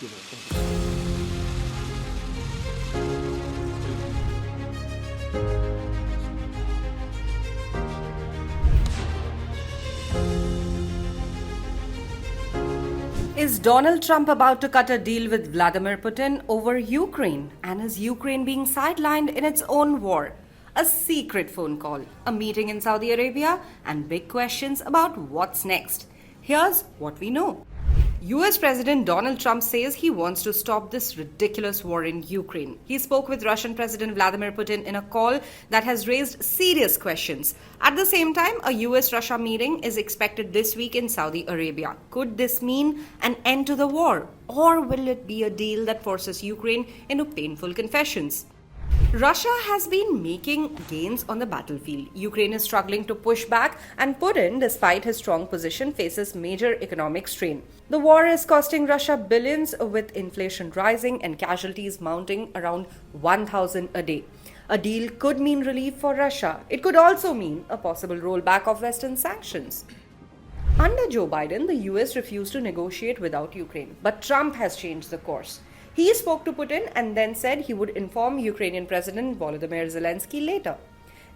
Thank you. Is Donald Trump about to cut a deal with Vladimir Putin over Ukraine? And is Ukraine being sidelined in its own war? A secret phone call, a meeting in Saudi Arabia, and big questions about what's next. Here's what we know. US President Donald Trump says he wants to stop this ridiculous war in Ukraine. He spoke with Russian President Vladimir Putin in a call that has raised serious questions. At the same time, a US-Russia meeting is expected this week in Saudi Arabia. Could this mean an end to the war? Or will it be a deal that forces Ukraine into painful confessions? Russia has been making gains on the battlefield. Ukraine is struggling to push back, and Putin, despite his strong position, faces major economic strain. The war is costing Russia billions, with inflation rising and casualties mounting around 1,000 a day. A deal could mean relief for Russia. It could also mean a possible rollback of Western sanctions. Under Joe Biden, the US refused to negotiate without Ukraine, but Trump has changed the course. He spoke to Putin and then said he would inform Ukrainian President Volodymyr Zelensky later.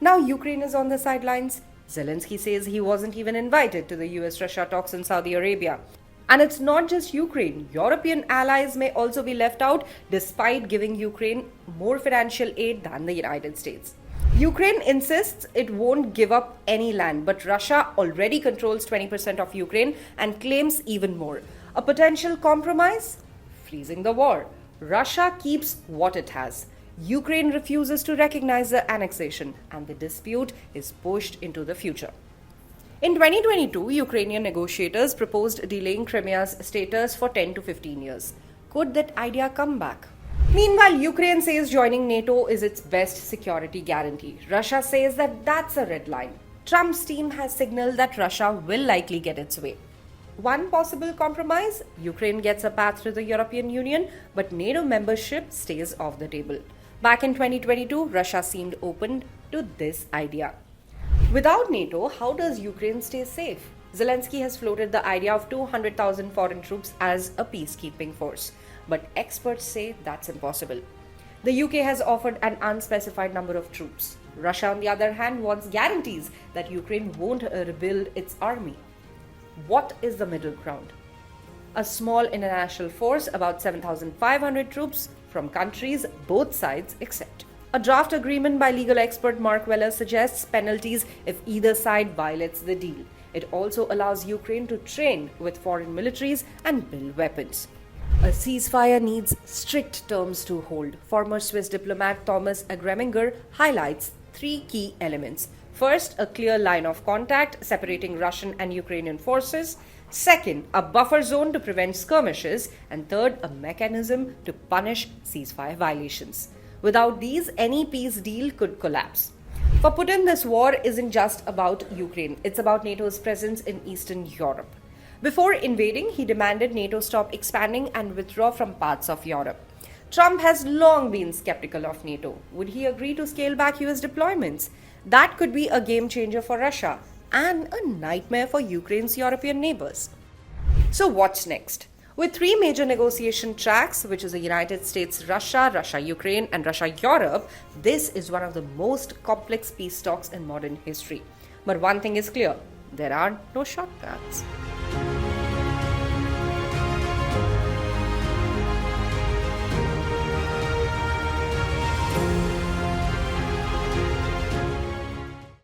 Now Ukraine is on the sidelines. Zelensky says he wasn't even invited to the US-Russia talks in Saudi Arabia. And it's not just Ukraine. European allies may also be left out despite giving Ukraine more financial aid than the United States. Ukraine insists it won't give up any land, but Russia already controls 20% of Ukraine and claims even more. A potential compromise? Freezing the war. Russia keeps what it has. Ukraine refuses to recognize the annexation, and the dispute is pushed into the future. In 2022, Ukrainian negotiators proposed delaying Crimea's status for 10 to 15 years. Could that idea come back? Meanwhile, Ukraine says joining NATO is its best security guarantee. Russia says that that's a red line. Trump's team has signaled that Russia will likely get its way. One possible compromise, Ukraine gets a path to the European Union, but NATO membership stays off the table. Back in 2022, Russia seemed open to this idea. Without NATO, how does Ukraine stay safe? Zelensky has floated the idea of 200,000 foreign troops as a peacekeeping force, but experts say that's impossible. The UK has offered an unspecified number of troops. Russia, on the other hand, wants guarantees that Ukraine won't rebuild its army. What is the middle ground? A small international force, about 7,500 troops from countries both sides accept. A draft agreement by legal expert Mark Weller suggests penalties if either side violates the deal. It also allows Ukraine to train with foreign militaries and build weapons. A ceasefire needs strict terms to hold. Former Swiss diplomat Thomas Agreminger highlights three key elements. First, a clear line of contact separating Russian and Ukrainian forces. Second, a buffer zone to prevent skirmishes. And third, a mechanism to punish ceasefire violations. Without these, any peace deal could collapse. For Putin, this war isn't just about Ukraine. It's about NATO's presence in Eastern Europe. Before invading, he demanded NATO stop expanding and withdraw from parts of Europe. Trump has long been skeptical of NATO. Would he agree to scale back US deployments? That could be a game changer for Russia and a nightmare for Ukraine's European neighbors. So what's next? With three major negotiation tracks, which is the United States, Russia, Russia-Ukraine, and Russia-Europe, this is one of the most complex peace talks in modern history. But one thing is clear, there are no shortcuts.